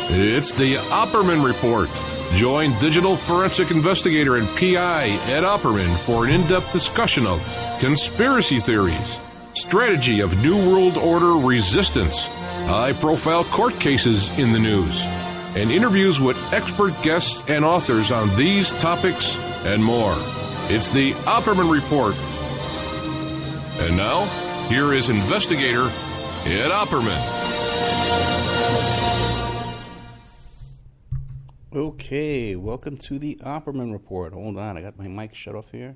It's the Opperman Report. Join digital forensic investigator and PI Ed Opperman for an in-depth discussion of conspiracy theories, strategy of New World Order resistance, high-profile court cases in the news, and interviews with expert guests and authors on these topics and more. It's the Opperman Report. And now, here is investigator Ed Opperman. Okay, welcome to the Opperman Report. Hold on, I got my mic shut off here.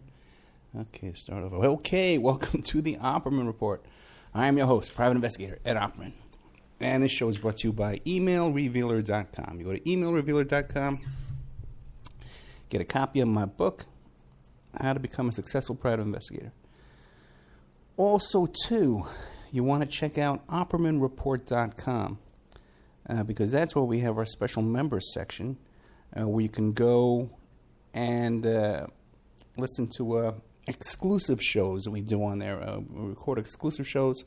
Okay, start over. Okay, welcome to the Opperman Report. I am your host, private investigator Ed Opperman. And this show is brought to you by emailrevealer.com. You go to emailrevealer.com, get a copy of my book, How to Become a Successful Private Investigator. Also, too, you want to check out oppermanreport.com because that's where we have our special members section where you can go and listen to exclusive shows that we do on there. We record exclusive shows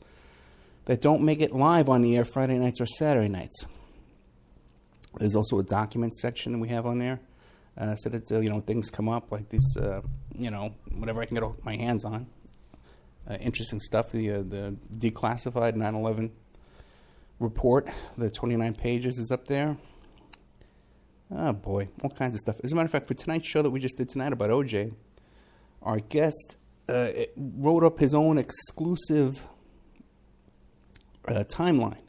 that don't make it live on the air Friday nights or Saturday nights. There's also a document section that we have on there so that, things come up like this, whatever I can get my hands on. Interesting stuff, the declassified 9/11 report, the 29 pages is up there. Oh boy, all kinds of stuff. As a matter of fact, for tonight's show that we just did tonight about OJ, our guest wrote up his own exclusive timeline.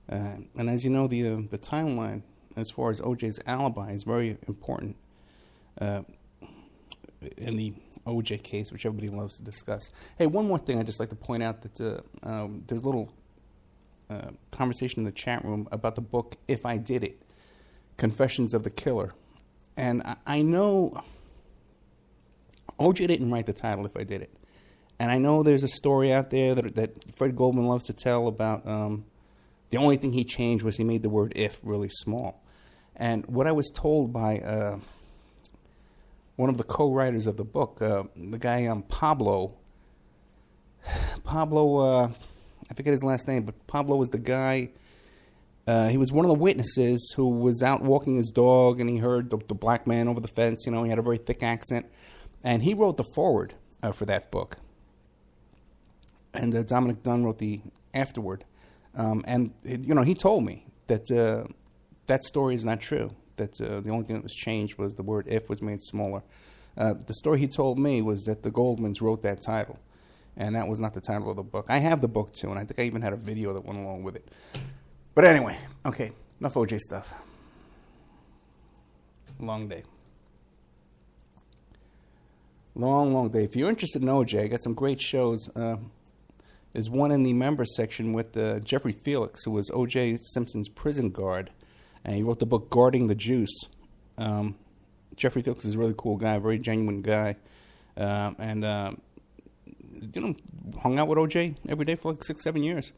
And as you know, the timeline as far as OJ's alibi is very important in the OJ case, which everybody loves to discuss. Hey, one more thing I'd just like to point out that there's a little conversation in the chat room about the book If I Did It, Confessions of the Killer. And I know OJ didn't write the title If I Did It. And I know there's a story out there that Fred Goldman loves to tell about the only thing he changed was he made the word if really small. And what I was told by one of the co-writers of the book, the guy Pablo, I forget his last name, but Pablo was the guy, he was one of the witnesses who was out walking his dog and he heard the black man over the fence, he had a very thick accent. And he wrote the foreword for that book. And Dominic Dunn wrote the afterword. And he told me that that story is not true, that the only thing that was changed was the word if was made smaller. The story he told me was that the Goldmans wrote that title. And that was not the title of the book. I have the book, too, and I think I even had a video that went along with it. But anyway, okay, enough OJ stuff. Long day. Long day. If you're interested in OJ, I got some great shows. There's one in the members section with Jeffrey Felix, who was O.J. Simpson's prison guard. And he wrote the book Guarding the Juice. Jeffrey Felix is a really cool guy, a very genuine guy. And hung out with O.J. every day for like 6-7 years.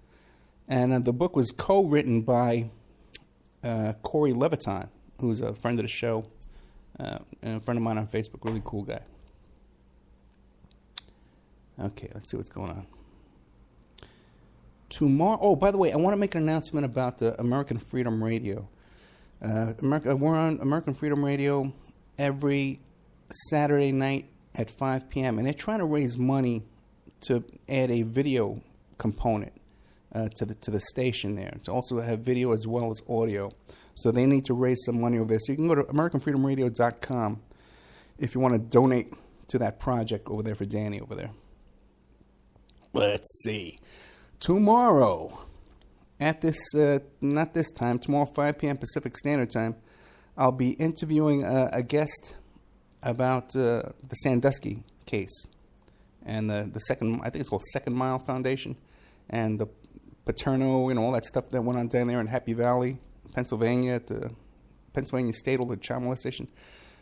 And the book was co-written by Corey Leviton, who's a friend of the show, and a friend of mine on Facebook, really cool guy. Okay, let's see what's going on. Tomorrow, oh, by the way, I want to make an announcement about American Freedom Radio. We're on American Freedom Radio every Saturday night at 5 p.m., and they're trying to raise money to add a video component to the station there, to also have video as well as audio. So they need to raise some money over there. So you can go to AmericanFreedomRadio.com if you want to donate to that project over there for Danny over there. Let's see. Tomorrow, at this, not this time, tomorrow 5 p.m. Pacific Standard Time, I'll be interviewing a guest about the Sandusky case and the second, I think it's called Second Mile Foundation, and the Paterno, all that stuff that went on down there in Happy Valley, Pennsylvania, at the Pennsylvania State or the child molestation.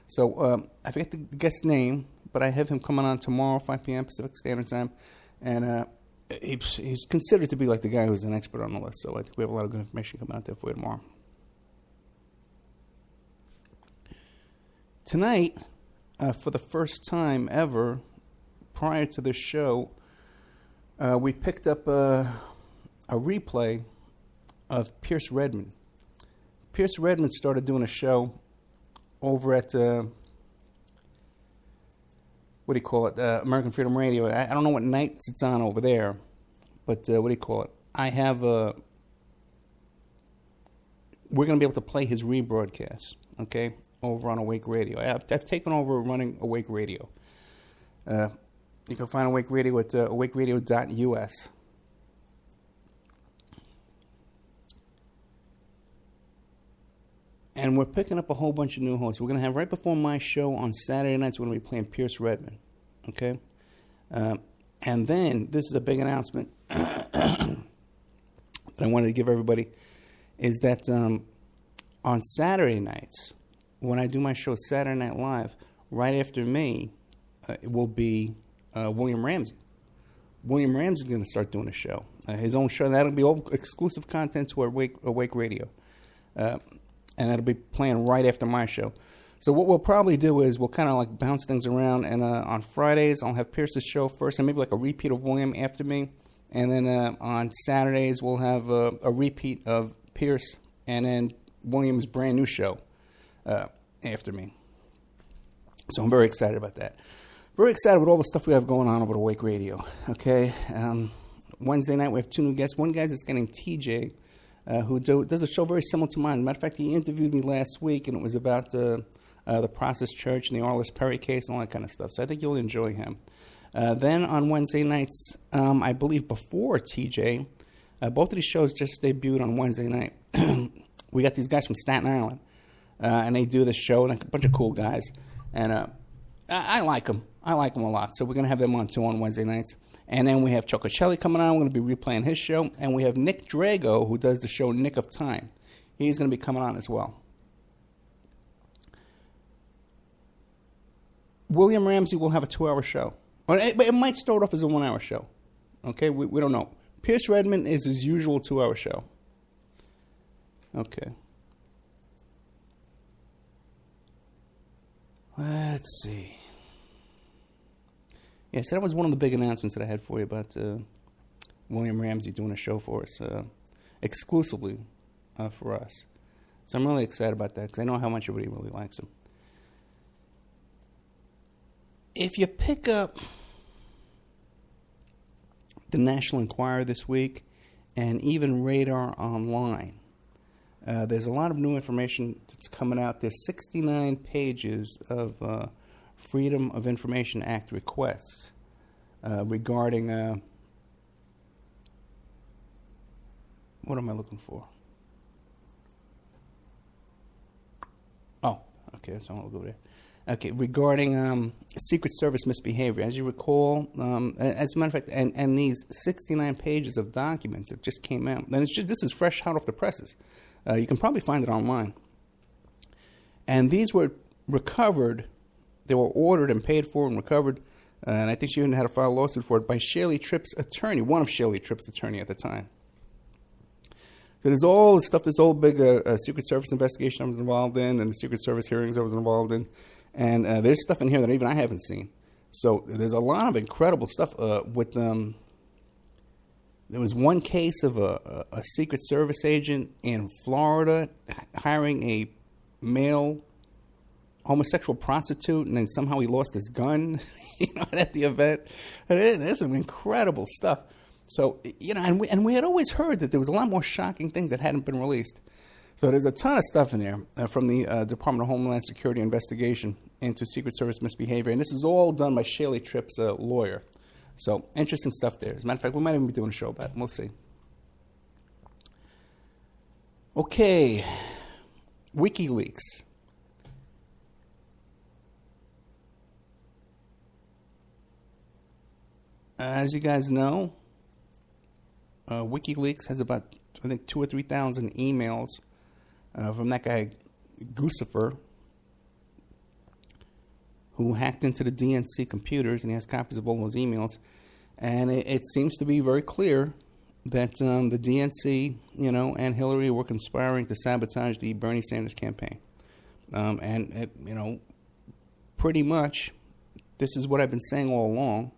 So I forget the guest's name, but I have him coming on tomorrow, 5 p.m. Pacific Standard Time, and he's considered to be like the guy who's an expert on the list. So I think we have a lot of good information coming out there for you tomorrow. Tonight, for the first time ever, prior to this show, we picked up a replay of Pierce Redmond. Pierce Redmond started doing a show over at, American Freedom Radio. I don't know what nights it's on over there, but I have we're going to be able to play his rebroadcast, okay, over on Awake Radio. I've taken over running Awake Radio. You can find Awake Radio at awakeradio.us. And we're picking up a whole bunch of new hosts. We're going to have, right before my show on Saturday nights, we're going to be playing Pierce Redmond, okay? And then, this is a big announcement that I wanted to give everybody, is that on Saturday nights, when I do my show Saturday Night Live, right after me, it will be William Ramsey. William Ramsey is going to start doing a show, his own show. That'll be all exclusive content to Awake Radio. And that'll be playing right after my show. So what we'll probably do is we'll kind of like bounce things around. And on Fridays, I'll have Pierce's show first, and maybe like a repeat of William after me. And then on Saturdays, we'll have a repeat of Pierce, and then William's brand new show after me. So I'm very excited about that. Very excited with all the stuff we have going on over at Awake Radio. Okay, Wednesday night we have 2 new guests. One guy's this guy named TJ, who does a show very similar to mine. As a matter of fact, he interviewed me last week, and it was about the Process Church and the Arliss Perry case and all that kind of stuff. So I think you'll enjoy him. Then on Wednesday nights, I believe before TJ, both of these shows just debuted on Wednesday night. We got these guys from Staten Island, and they do this show, and a bunch of cool guys. And I like them. I like them a lot. So we're going to have them on, too, on Wednesday nights. And then we have Chococelli coming on. We're going to be replaying his show. And we have Nick Drago, who does the show Nick of Time. He's going to be coming on as well. William Ramsey will have a 2-hour show. But it might start off as a 1-hour show. Okay, we don't know. Pierce Redmond is his usual 2-hour show. Okay. Let's see. Yes, that was one of the big announcements that I had for you about William Ramsey doing a show for us, exclusively for us. So I'm really excited about that because I know how much everybody really likes him. If you pick up the National Enquirer this week and even Radar Online, there's a lot of new information that's coming out. There's 69 pages of Freedom of Information Act requests regarding, what am I looking for? Oh, okay, that's not what we'll go there. Okay, regarding Secret Service misbehavior. As you recall, as a matter of fact, and these 69 pages of documents that just came out, and this is fresh hot off the presses. You can probably find it online. And these were recovered. They were ordered and paid for and recovered, and I think she even had to file a lawsuit for it, by Shirley Tripp's attorney, one of Shirley Tripp's attorney at the time. So there's all this stuff, this old big Secret Service investigation I was involved in, and the Secret Service hearings I was involved in, and there's stuff in here that even I haven't seen. So there's a lot of incredible stuff with them. There was one case of a Secret Service agent in Florida hiring a male homosexual prostitute, and then somehow he lost his gun, at the event. There's some incredible stuff. So, and we had always heard that there was a lot more shocking things that hadn't been released. So there's a ton of stuff in there from the Department of Homeland Security investigation into Secret Service misbehavior, and this is all done by Shirley Tripp's lawyer. So interesting stuff there. As a matter of fact, we might even be doing a show about it. We'll see. Okay, WikiLeaks. As you guys know, WikiLeaks has about, I think, 2,000 or 3,000 emails from that guy, Guccifer, who hacked into the DNC computers, and he has copies of all those emails. And it seems to be very clear that the DNC, and Hillary were conspiring to sabotage the Bernie Sanders campaign. Pretty much, this is what I've been saying all along.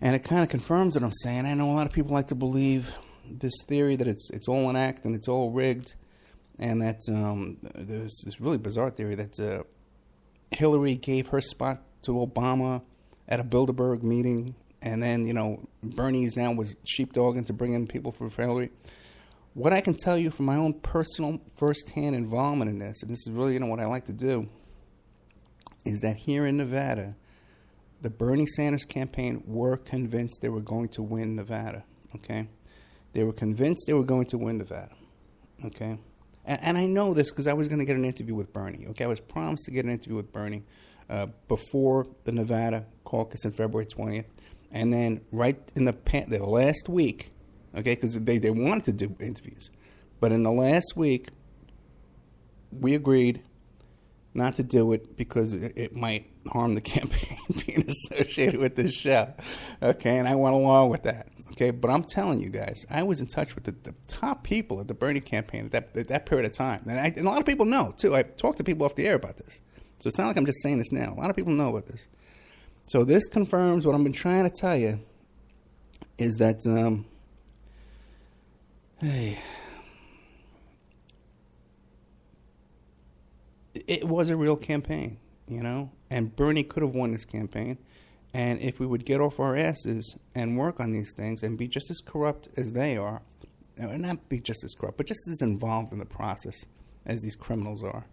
And it kind of confirms what I'm saying. I know a lot of people like to believe this theory that it's all an act and it's all rigged. and that there's this really bizarre theory that Hillary gave her spot to Obama at a Bilderberg meeting, and then, Bernie's now was sheepdogging to bring in people for Hillary. What I can tell you from my own personal first-hand involvement in this, and this is really, what I like to do, is that here in Nevada, the Bernie Sanders campaign were convinced they were going to win Nevada, okay? They were convinced they were going to win Nevada, okay? And I know this because I was going to get an interview with Bernie, okay? I was promised to get an interview with Bernie before the Nevada caucus on February 20th. And then right in the last week, okay, because they wanted to do interviews. But in the last week, we agreed not to do it because it might harm the campaign being associated with this show. Okay, and I went along with that. Okay, but I'm telling you guys, I was in touch with the top people at the Bernie campaign at that period of time. And a lot of people know, too. I talked to people off the air about this. So it's not like I'm just saying this now. A lot of people know about this. So this confirms what I've been trying to tell you is that, it was a real campaign, and Bernie could have won this campaign. And if we would get off our asses and work on these things and be just as corrupt as they are, not be just as corrupt, but just as involved in the process as these criminals are.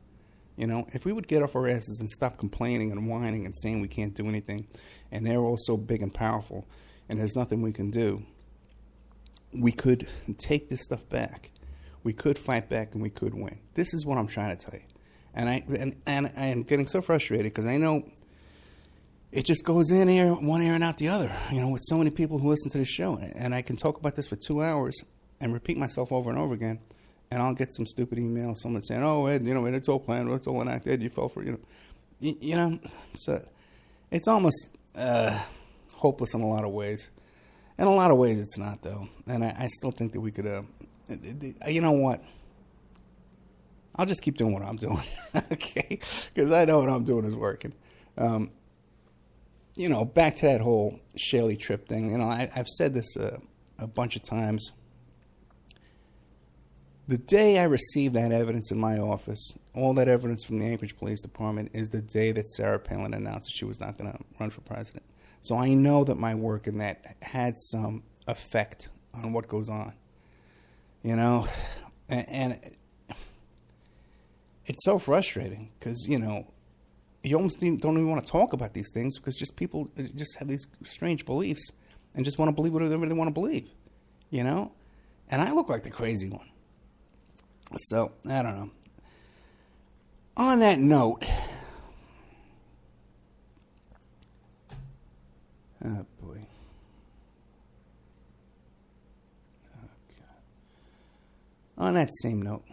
If we would get off our asses and stop complaining and whining and saying we can't do anything, and they're all so big and powerful, and there's nothing we can do, we could take this stuff back. We could fight back, and we could win. This is what I'm trying to tell you. And I am getting so frustrated because I know it just goes in here, one ear and out the other, with so many people who listen to the show. And I can talk about this for 2 hours and repeat myself over and over again. And I'll get some stupid email, someone saying, "Oh, Ed, Ed, it's all planned, it's all an act. Ed, you fell for So it's almost hopeless in a lot of ways. In a lot of ways, it's not, though. And I still think that we could, you know what? I'll just keep doing what I'm doing, okay? Because I know what I'm doing is working. Back to that whole Shaley trip thing. I've said this a bunch of times. The day I received that evidence in my office, all that evidence from the Anchorage Police Department, is the day that Sarah Palin announced that she was not going to run for president. So I know that my work in that had some effect on what goes on, and it's so frustrating because, you almost don't even want to talk about these things because just people just have these strange beliefs and just want to believe whatever they want to believe, and I look like the crazy one. So, I don't know. On that note, oh boy. Oh, God. On that same note,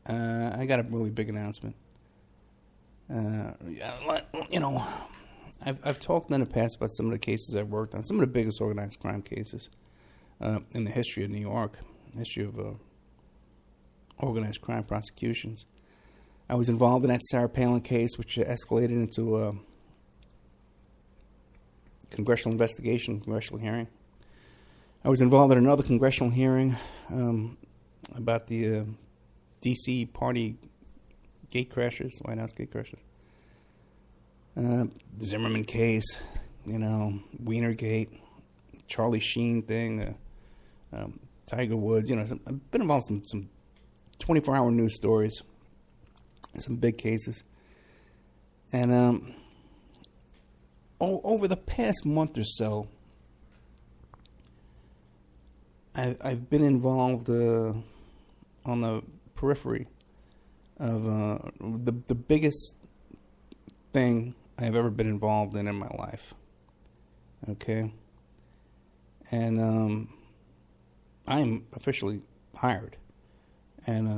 I got a really big announcement. I've talked in the past about some of the cases I've worked on, some of the biggest organized crime cases in the history of New York, history of organized crime prosecutions. I was involved in that Sarah Palin case, which escalated into a congressional investigation, congressional hearing. I was involved in another congressional hearing about the D.C. party gate crashers, White House gate crashers. The Zimmerman case, Wienergate, Charlie Sheen thing, Tiger Woods. I've been involved in some 24-hour news stories, some big cases. And over the past month or so, I've been involved on the periphery of the biggest thing I've ever been involved in my life. Okay? And I'm officially hired. And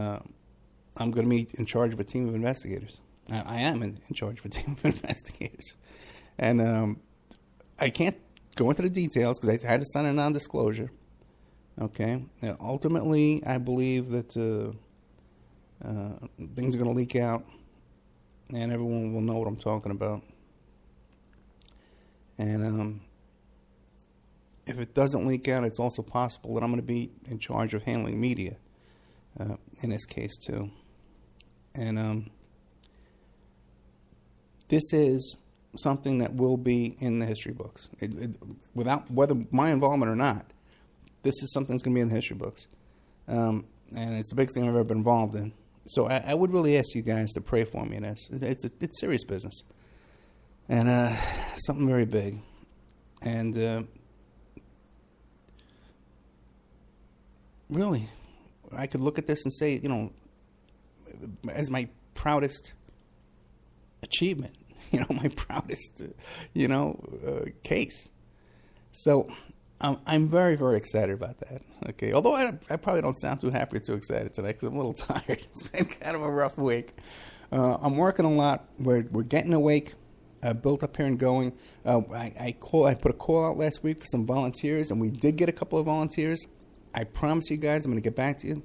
I'm going to be in charge of a team of investigators. I am in charge of a team of investigators. And I can't go into the details because I had to sign a non-disclosure. Okay? Now, ultimately, I believe that things are going to leak out and everyone will know what I'm talking about. And if it doesn't leak out, it's also possible that I'm going to be in charge of handling media. in this case too. And this is something that will be in the history books. Without whether my involvement or not, this is something that's going to be in the history books. And it's the biggest thing I've ever been involved in. So I would really ask you guys to pray for me in this. It's serious business. And something very big. And really, I could look at this and say, as my proudest achievement, my proudest, case. So I'm very, very excited about that. Okay, although I probably don't sound too happy or too excited today because I'm a little tired. It's been kind of a rough week. I'm working a lot. We're getting awake, built up here and going. I put a call out last week for some volunteers, and we did get a couple of volunteers. I promise you guys I'm going to get back to you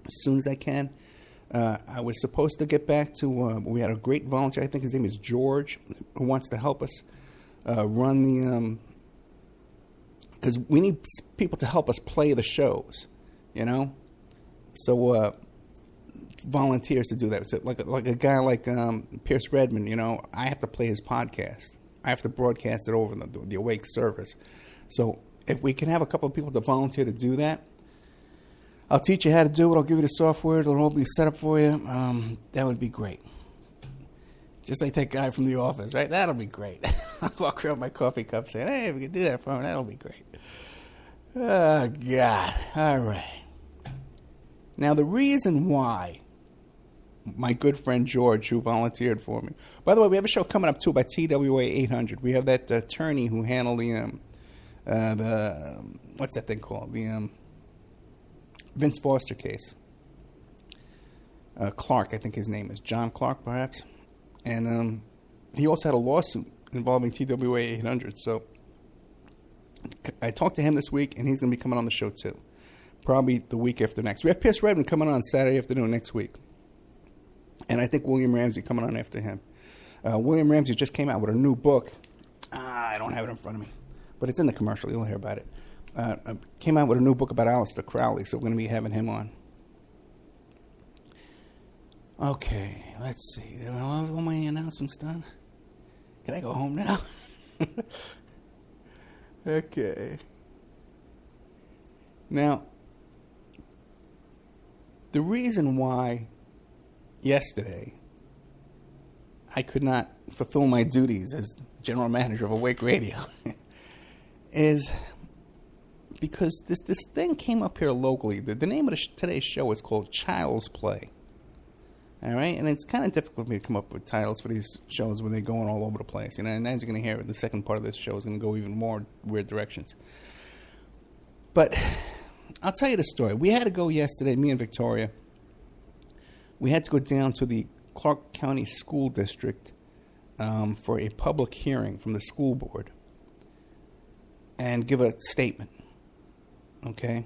as soon as I can. I was supposed to get back to, we had a great volunteer, I think his name is George, who wants to help us run the, because we need people to help us play the shows, So volunteers to do that. So like a guy like Pierce Redmond, I have to play his podcast. I have to broadcast it over the Awake servers. So if we can have a couple of people to volunteer to do that, I'll teach you how to do it. I'll give you the software. It'll all be set up for you. That would be great. Just like that guy from The Office, right? That'll be great. I'll walk around with my coffee cup saying, hey, if we can do that for him, that'll be great. Oh, God. All right. Now, the reason why my good friend George, who volunteered for me. By the way, we have a show coming up, too, by TWA 800. We have that attorney who handled the what's that thing called? The Vince Foster case. Clark, I think his name is. John Clark, perhaps. And he also had a lawsuit involving TWA 800. So I talked to him this week, and he's going to be coming on the show, too. Probably the week after next. We have Pierce Redmond coming on Saturday afternoon next week. And I think William Ramsey coming on after him. William Ramsey just came out with a new book. I don't have it in front of me. But it's in the commercial. You'll hear about it. Came out with a new book about Aleister Crowley, so we're going to be having him on. Okay, let's see. Are all my announcements done? Can I go home now? Okay. Now, the reason why yesterday I could not fulfill my duties as general manager of Awake Radio is because this thing came up here locally. The name of today's show is called Child's Play. All right? And it's kind of difficult for me to come up with titles for these shows when they're going all over the place. And as you're going to hear, the second part of this show is going to go even more weird directions. But I'll tell you the story. We had to go yesterday, me and Victoria. We had to go down to the Clark County School District for a public hearing from the school board and give a statement. Okay?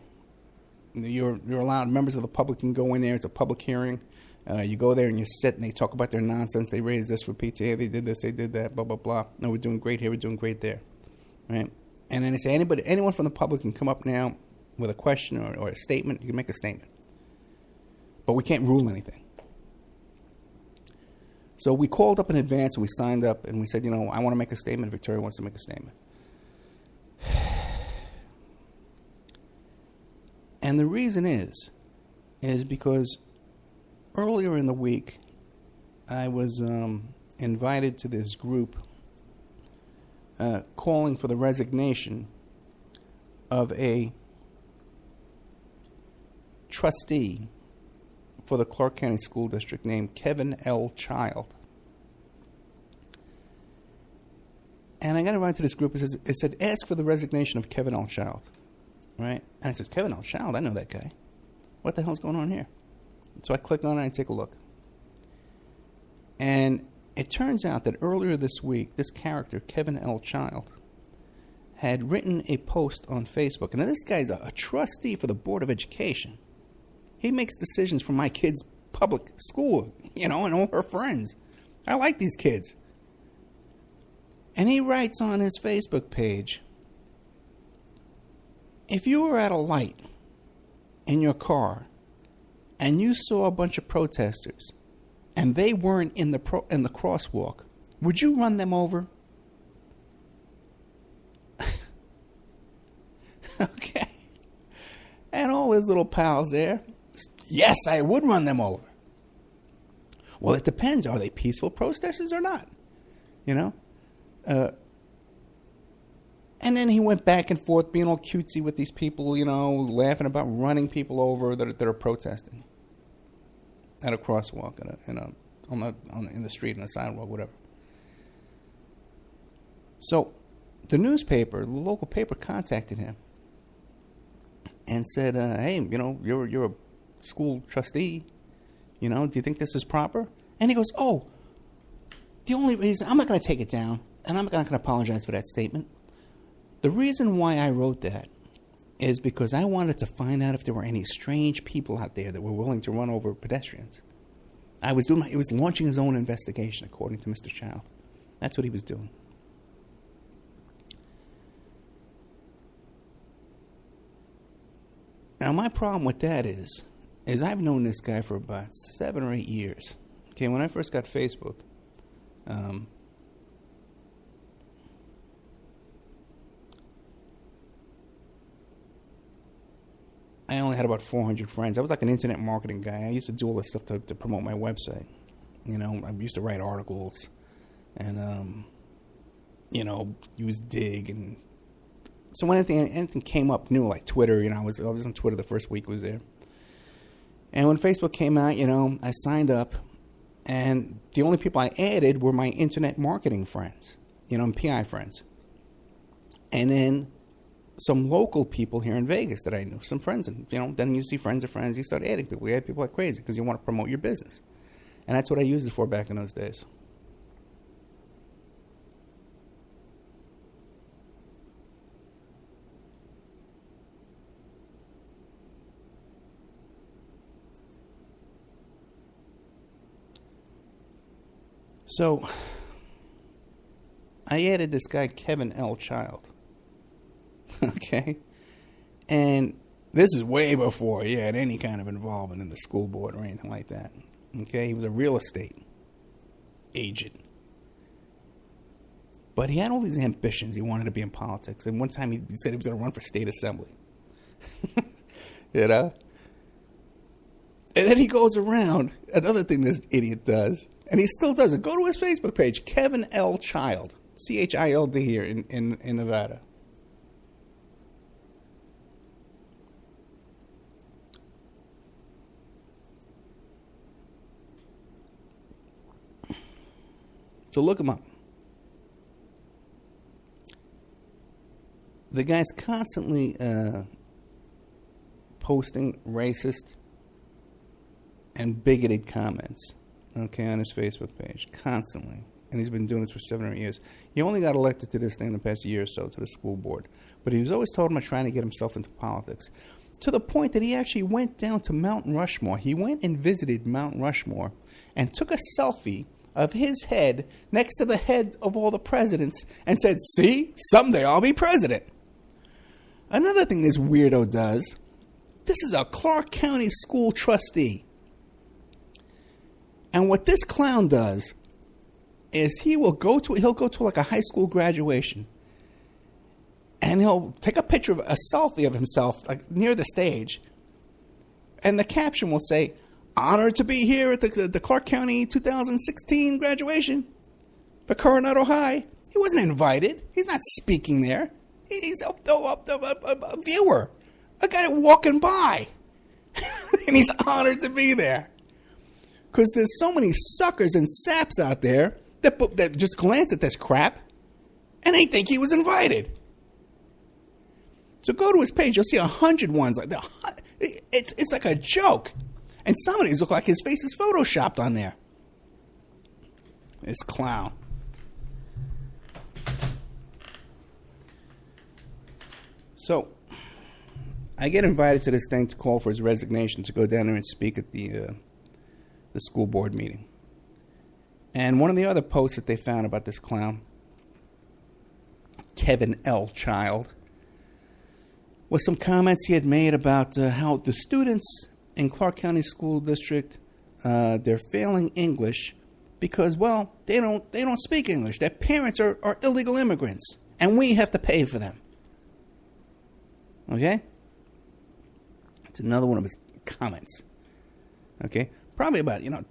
You're allowed, members of the public can go in there. It's a public hearing. You go there and you sit and they talk about their nonsense. They raised this for PTA. They did this. They did that. Blah, blah, blah. No, we're doing great here. We're doing great there. Right? And then they say anyone from the public can come up now with a question or a statement. You can make a statement. But we can't rule anything. So we called up in advance and we signed up and we said, I want to make a statement. Victoria wants to make a statement. And the reason is because earlier in the week, I was invited to this group calling for the resignation of a trustee for the Clark County School District named Kevin L. Child. And I got invited to this group. It said, ask for the resignation of Kevin L. Child. Right? And I said, Kevin L. Child? I know that guy. What the hell's going on here? So I click on it and I take a look. And it turns out that earlier this week, this character, Kevin L. Child, had written a post on Facebook. And this guy's a trustee for the Board of Education. He makes decisions for my kids' public school, and all her friends. I like these kids. And he writes on his Facebook page, if you were at a light in your car and you saw a bunch of protesters, and they weren't in the crosswalk, would you run them over? Okay. And all his little pals there, yes, I would run them over. Well, it depends. Are they peaceful protesters or not? You know? And then he went back and forth, being all cutesy with these people, you know, laughing about running people over that are protesting at a crosswalk, in the street, on a sidewalk, whatever. So the newspaper, the local paper, contacted him and said, hey, you know, you're a school trustee. You know, do you think this is proper? And he goes, oh, the only reason, I'm not going to take it down, and I'm not going to apologize for that statement. The reason why I wrote that is because I wanted to find out if there were any strange people out there that were willing to run over pedestrians. He was launching his own investigation, according to Mr. Child. That's what he was doing. Now, my problem with that is I've known this guy for about 7 or 8 years. Okay, when I first got Facebook, I only had about 400 friends. I was like an internet marketing guy. I used to do all this stuff to promote my website. You know, I used to write articles and, you know, use Dig. And so when anything came up new, like Twitter, you know, I was on Twitter the first week I was there. And when Facebook came out, you know, I signed up. And the only people I added were my internet marketing friends, you know, and PI friends. And then some local people here in Vegas that I knew, some friends. And, you know, then you see friends of friends, you start adding people. You add people like crazy because you want to promote your business. And that's what I used it for back in those days. So, I added this guy, Kevin L. Child. Okay? And this is way before he had any kind of involvement in the school board or anything like that. Okay? He was a real estate agent. But he had all these ambitions. He wanted to be in politics. And one time he said he was going to run for state assembly. You know? And then he goes around. Another thing this idiot does. And he still does it. Go to his Facebook page, Kevin L. Child, Child here in Nevada. So look him up. The guy's constantly posting racist and bigoted comments. Okay, on his Facebook page, constantly. And he's been doing this for 7 or 8 years. He only got elected to this thing in the past year or so, to the school board. But he was always told about trying to get himself into politics. To the point that he actually went down to Mount Rushmore. He went and visited Mount Rushmore and took a selfie of his head next to the head of all the presidents and said, see, someday I'll be president. Another thing this weirdo does, this is a Clark County school trustee. And what this clown does is he'll go to like a high school graduation, and he'll take a picture of a selfie of himself like near the stage, and the caption will say, "Honored to be here at the Clark County 2016 graduation for Coronado High." He wasn't invited. He's not speaking there. He's a viewer, a guy walking by, and he's honored to be there. Because there's so many suckers and saps out there that just glance at this crap and they think he was invited. So go to his page. You'll see 100 ones. Like it's like a joke. And some of these look like his face is photoshopped on there. This clown. So I get invited to this thing to call for his resignation to go down there and speak at the school board meeting. And one of the other posts that they found about this clown, Kevin L. Child, was some comments he had made about how the students in Clark County School District, they're failing English because, well, they don't speak English. Their parents are illegal immigrants, and we have to pay for them. Okay? It's another one of his comments. Okay? Probably about, 10,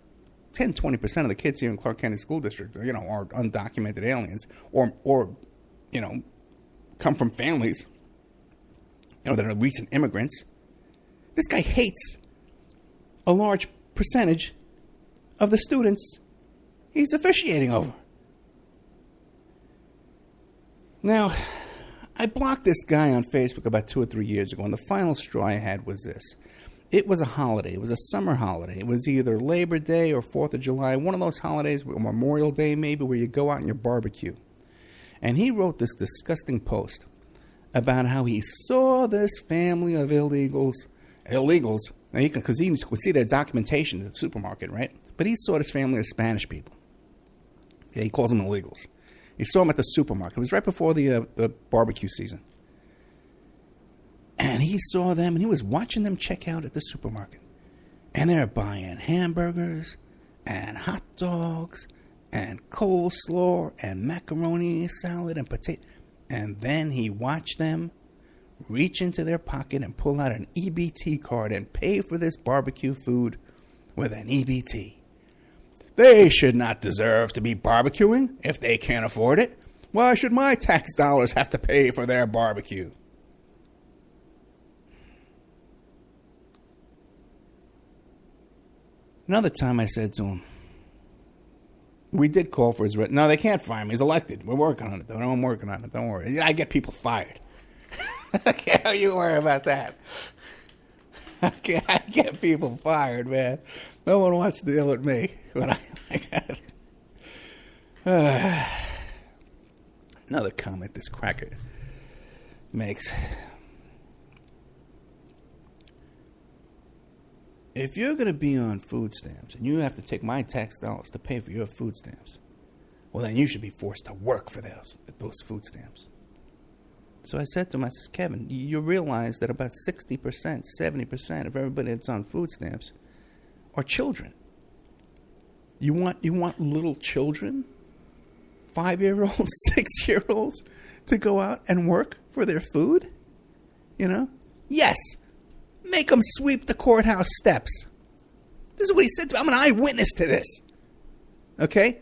20% of the kids here in Clark County School District, are undocumented aliens or come from families, that are recent immigrants. This guy hates a large percentage of the students he's officiating over. Now, I blocked this guy on Facebook about 2 or 3 years ago, and the final straw I had was this. It was a holiday. It was a summer holiday. It was either Labor Day or 4th of July, one of those holidays, Memorial Day maybe, where you go out and you barbecue. And he wrote this disgusting post about how he saw this family of illegals, because he could see their documentation at the supermarket, right? But he saw this family of Spanish people. Yeah, he calls them illegals. He saw them at the supermarket. It was right before the barbecue season. And he saw them, and he was watching them check out at the supermarket. And they're buying hamburgers and hot dogs and coleslaw and macaroni salad and potato. And then he watched them reach into their pocket and pull out an EBT card and pay for this barbecue food with an EBT. They should not deserve to be barbecuing if they can't afford it. Why should my tax dollars have to pay for their barbecue? Another time I said to him, we did call for his... No, they can't fire him. He's elected. We're working on it, though. No, I'm working on it. Don't worry. I get people fired. Okay, don't you worry about that. Okay, I get people fired, man. No one wants to deal with me. But another comment this cracker makes. If you're going to be on food stamps and you have to take my tax dollars to pay for your food stamps, well, then you should be forced to work for those food stamps. So I said to him, I says, Kevin, you realize that about 60%, 70% of everybody that's on food stamps are children. You want little children, 5-year-olds, 6-year-olds, to go out and work for their food? Yes. Make them sweep the courthouse steps. This is what he said to me. I'm an eyewitness to this. Okay?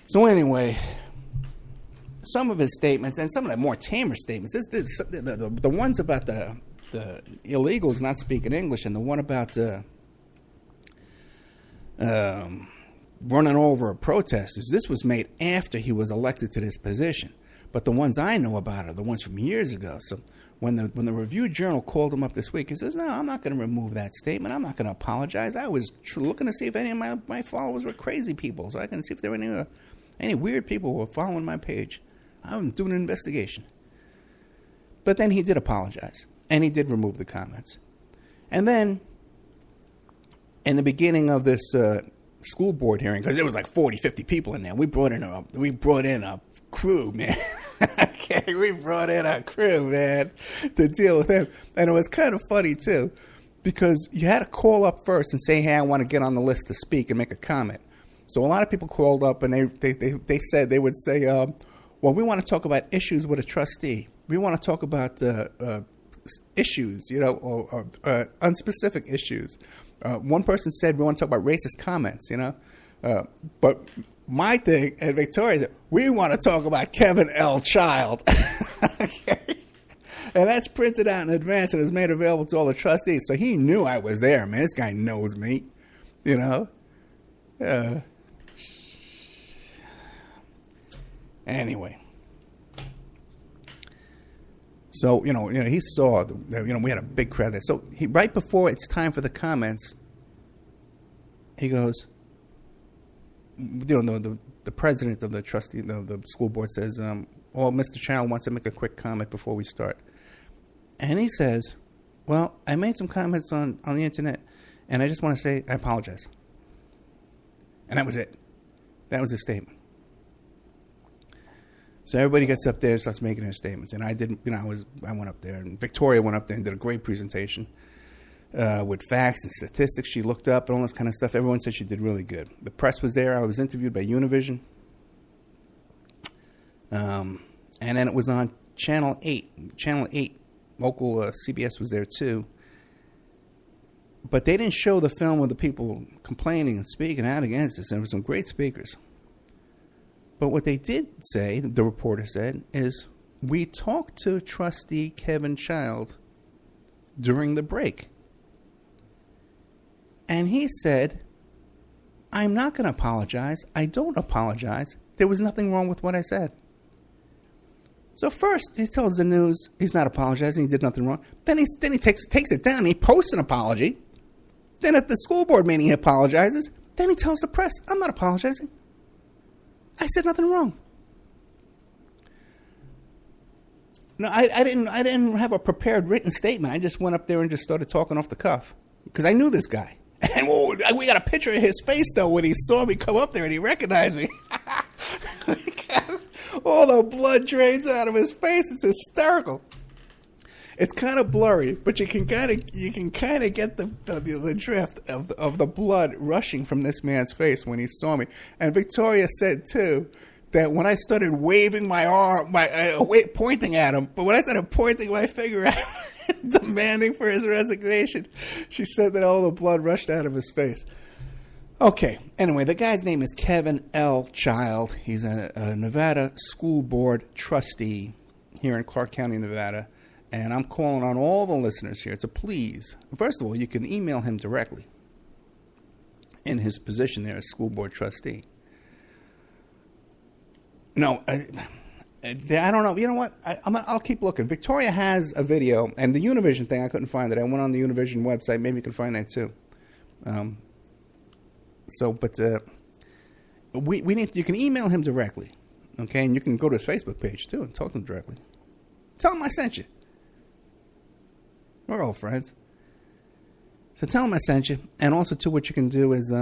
So anyway, some of his statements, and some of the more tamer statements, the ones about the illegals not speaking English, and the one about running over protesters, this was made after he was elected to this position. But the ones I know about are the ones from years ago. So when the Review Journal called him up this week, he says, no, I'm not going to remove that statement. I'm not going to apologize. I was looking to see if any of my followers were crazy people, so I can see if there were any weird people who were following my page. I'm doing an investigation. But then he did apologize, and he did remove the comments. And then, in the beginning of this school board hearing, because there was like 40, 50 people in there, we brought in a crew, man. Okay, we brought in a crew, man, to deal with him. And it was kind of funny, too, because you had to call up first and say, hey, I want to get on the list to speak and make a comment. So a lot of people called up, and they said, they would say, well, we want to talk about issues with a trustee. We want to talk about issues, or unspecific issues. One person said, we want to talk about racist comments, but my thing at Victoria is we want to talk about Kevin L. Child. Okay. And that's printed out in advance and is made available to all the trustees. So he knew I was there, man. This guy knows me, Anyway. So, he saw, we had a big crowd there. So right before it's time for the comments, he goes, the president of the trustee, the school board says, Mr. Child wants to make a quick comment before we start. And he says, well, I made some comments on the internet, and I just want to say I apologize. And that was it. That was his statement. So everybody gets up there and starts making their statements. And I didn't, I went up there, and Victoria went up there and did a great presentation. with facts and statistics she looked up and all this kind of stuff. Everyone said she did really good. The press was there. I was interviewed by Univision. And then it was on Channel 8. Channel 8, local CBS was there too. But they didn't show the film with the people complaining and speaking out against this. And there were some great speakers. But what they did say, the reporter said, is we talked to trustee Kevin Child during the break. And he said, I'm not going to apologize. I don't apologize. There was nothing wrong with what I said. So first, he tells the news he's not apologizing. He did nothing wrong. Then he takes it down. He posts an apology. Then at the school board meeting, he apologizes. Then he tells the press, I'm not apologizing. I said nothing wrong. No, I didn't have a prepared written statement. I just went up there and just started talking off the cuff because I knew this guy. And we got a picture of his face, though, when he saw me come up there and he recognized me. All the blood drains out of his face. It's hysterical. It's kind of blurry, but you can kind of get the drift of the blood rushing from this man's face when he saw me. And Victoria said too that when I started waving my arm, pointing at him, but when I started pointing my finger at him, demanding for his resignation, she said that all the blood rushed out of his face. Okay, anyway, the guy's name is Kevin L. Child. He's a Nevada school board trustee here in Clark County, Nevada. And I'm calling on all the listeners here to please, first of all, you can email him directly in his position there as school board trustee. No, I don't know. You know what? I'll keep looking. Victoria has a video, and the Univision thing, I couldn't find it. I went on the Univision website. Maybe you can find that too. We need. You can email him directly, okay? And you can go to his Facebook page too and talk to him directly. Tell him I sent you. We're all friends. So tell him I sent you. And also, too, what you can do is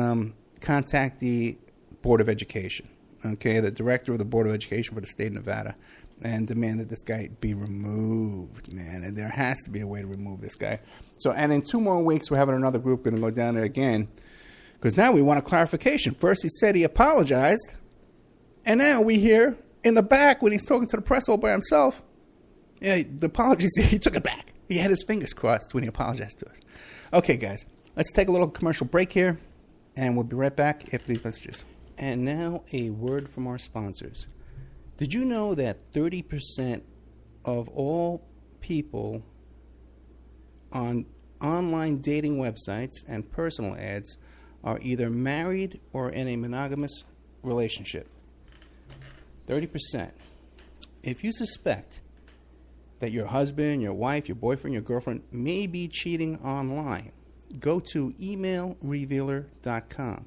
contact the Board of Education, okay, the director of the Board of Education for the state of Nevada, and demand that this guy be removed, man. And there has to be a way to remove this guy. So, and in 2 more weeks, we're having another group going to go down there again, because now we want a clarification. First, he said he apologized, and now we hear in the back when he's talking to the press all by himself, yeah, the apologies, he took it back. He had his fingers crossed when he apologized to us. Okay, guys, let's take a little commercial break here, and we'll be right back after these messages. And now a word from our sponsors. Did you know that 30% of all people on online dating websites and personal ads are either married or in a monogamous relationship? 30%. If you suspect that your husband, your wife, your boyfriend, your girlfriend may be cheating online, go to emailrevealer.com.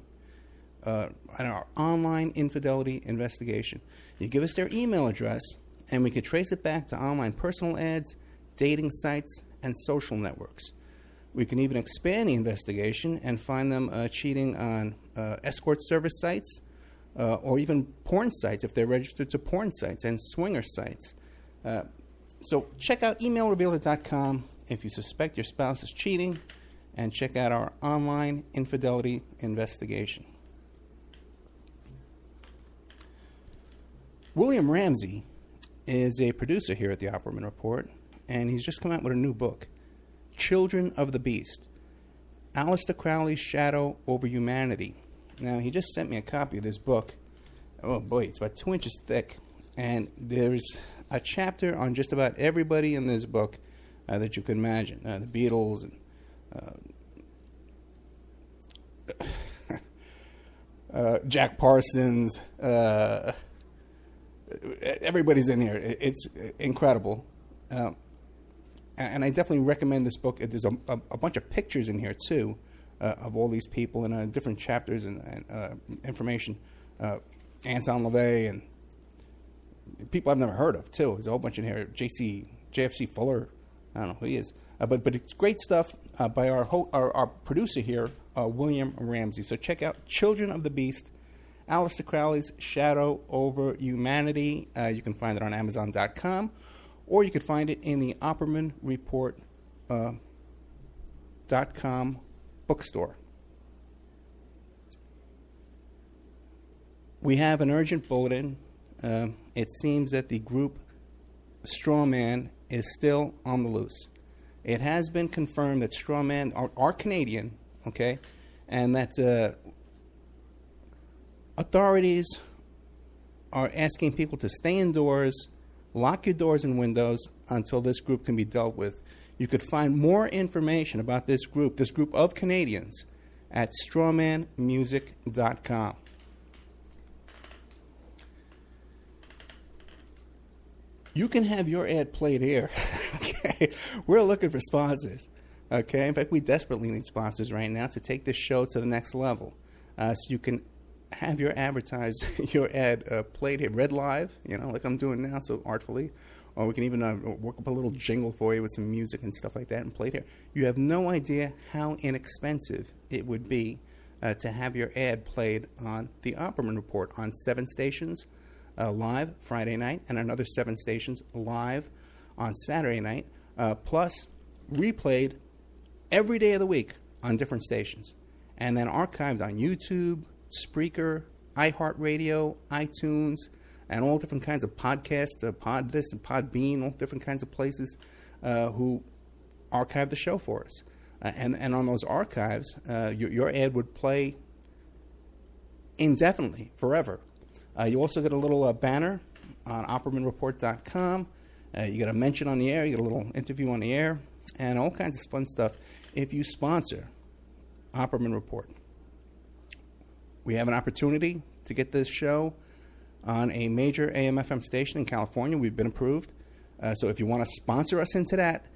Our online infidelity investigation. You give us their email address, and we can trace it back to online personal ads, dating sites, and social networks. We can even expand the investigation and find them cheating on escort service sites or even porn sites if they're registered to porn sites and swinger sites. So check out emailrevealer.com if you suspect your spouse is cheating, and check out our online infidelity investigation. William Ramsey is a producer here at the Opperman Report, and he's just come out with a new book, Children of the Beast, Aleister Crowley's Shadow Over Humanity. Now, he just sent me a copy of this book. Oh boy, it's about 2 inches thick, and there's a chapter on just about everybody in this book that you can imagine. The Beatles and Jack Parsons, everybody's in here. It's incredible. And I definitely recommend this book. There's a bunch of pictures in here, too, of all these people and different chapters and information. Anton LaVey and people I've never heard of, too. There's a whole bunch in here. JFC Fuller. I don't know who he is. But it's great stuff by our producer here, William Ramsey. So check out Children of the Beast, Aleister Crowley's Shadow Over Humanity. You can find it on Amazon.com, or you can find it in the Opperman Report Spiers.com bookstore. We have an urgent bulletin. It seems that the group Strawman is still on the loose. It has been confirmed that Strawman are Canadian, okay, and that authorities are asking people to stay indoors, lock your doors and windows until this group can be dealt with. You could find more information about this group of Canadians, at strawmanmusic.com. You can have your ad played here. Okay, we're looking for sponsors. Okay, in fact, we desperately need sponsors right now to take this show to the next level. So you can have your your ad played here, read live, like I'm doing now, so artfully. Or we can even work up a little jingle for you with some music and stuff like that and play it here. You have no idea how inexpensive it would be to have your ad played on the Opperman Report on 7 stations live Friday night and another 7 stations live on Saturday night, plus replayed every day of the week on different stations, and then archived on YouTube, Spreaker, iHeartRadio, iTunes, and all different kinds of podcasts, Pod This and Podbean, all different kinds of places who archive the show for us. And on those archives, your ad would play indefinitely, forever. You also get a little banner on OppermanReport.com. You get a mention on the air, you get a little interview on the air, and all kinds of fun stuff if you sponsor Opperman Report. We have an opportunity to get this show on a major AM/FM station in California. We've been approved. So if you want to sponsor us into that,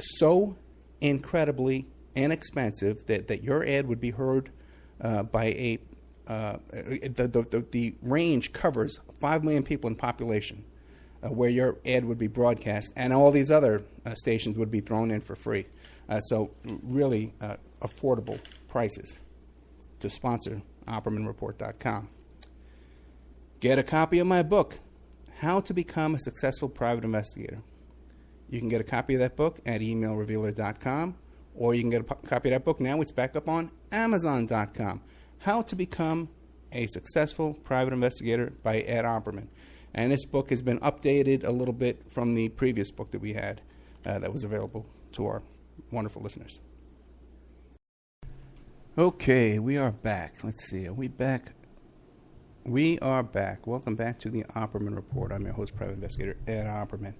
so incredibly inexpensive that your ad would be heard by the range covers 5 million people in population where your ad would be broadcast, and all these other stations would be thrown in for free. So really affordable prices to sponsor OppermanReport.com. Get a copy of my book, How to Become a Successful Private Investigator. You can get a copy of that book at emailrevealer.com, or you can get a copy of that book now. It's back up on Amazon.com. How to Become a Successful Private Investigator by Ed Opperman. And this book has been updated a little bit from the previous book that we had that was available to our wonderful listeners. Okay, we are back. Let's see. Are we back? We are back. Welcome back to the Opperman Report. I'm your host, Private Investigator Ed Opperman.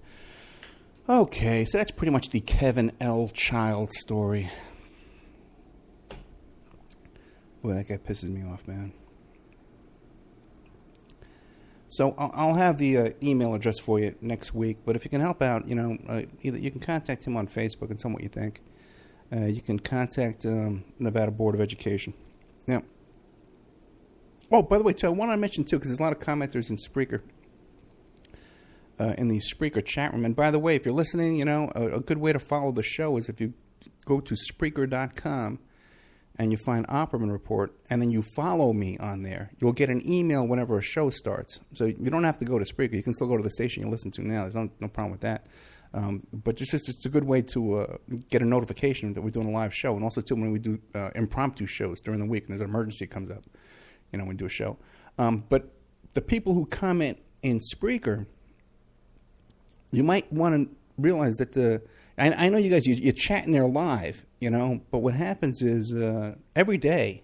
Okay, so that's pretty much the Kevin L. Child story. Boy, that guy pisses me off, man. So I'll have the email address for you next week. But if you can help out, either you can contact him on Facebook and tell him what you think. You can contact Nevada Board of Education. Now, oh, by the way, too, I want to mention, too, because there's a lot of commenters in Spreaker, in the Spreaker chat room. And by the way, if you're listening, a good way to follow the show is if you go to Spreaker.com and you find Opperman Report, and then you follow me on there. You'll get an email whenever a show starts. So you don't have to go to Spreaker. You can still go to the station you listen to now. There's no problem with that. But it's a good way to get a notification that we're doing a live show. And also, too, when we do impromptu shows during the week and there's an emergency comes up, when we do a show. But the people who comment in Spreaker, you might want to realize that I know you guys, you're chatting there live, but what happens is every day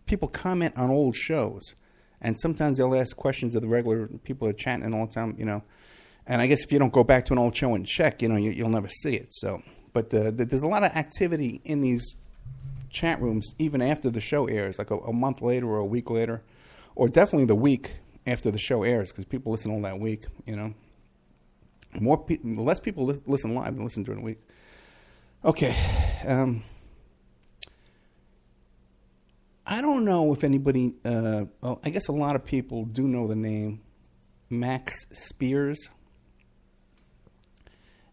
people comment on old shows, and sometimes they'll ask questions of the regular people that are chatting all the time, and I guess if you don't go back to an old show and check, you'll never see it. So, but there's a lot of activity in these chat rooms even after the show airs, like a month later or a week later, or definitely the week after the show airs, because people listen all that week, less people listen live than listen during the week. Okay. I don't know if anybody, I guess a lot of people do know the name Max Spiers.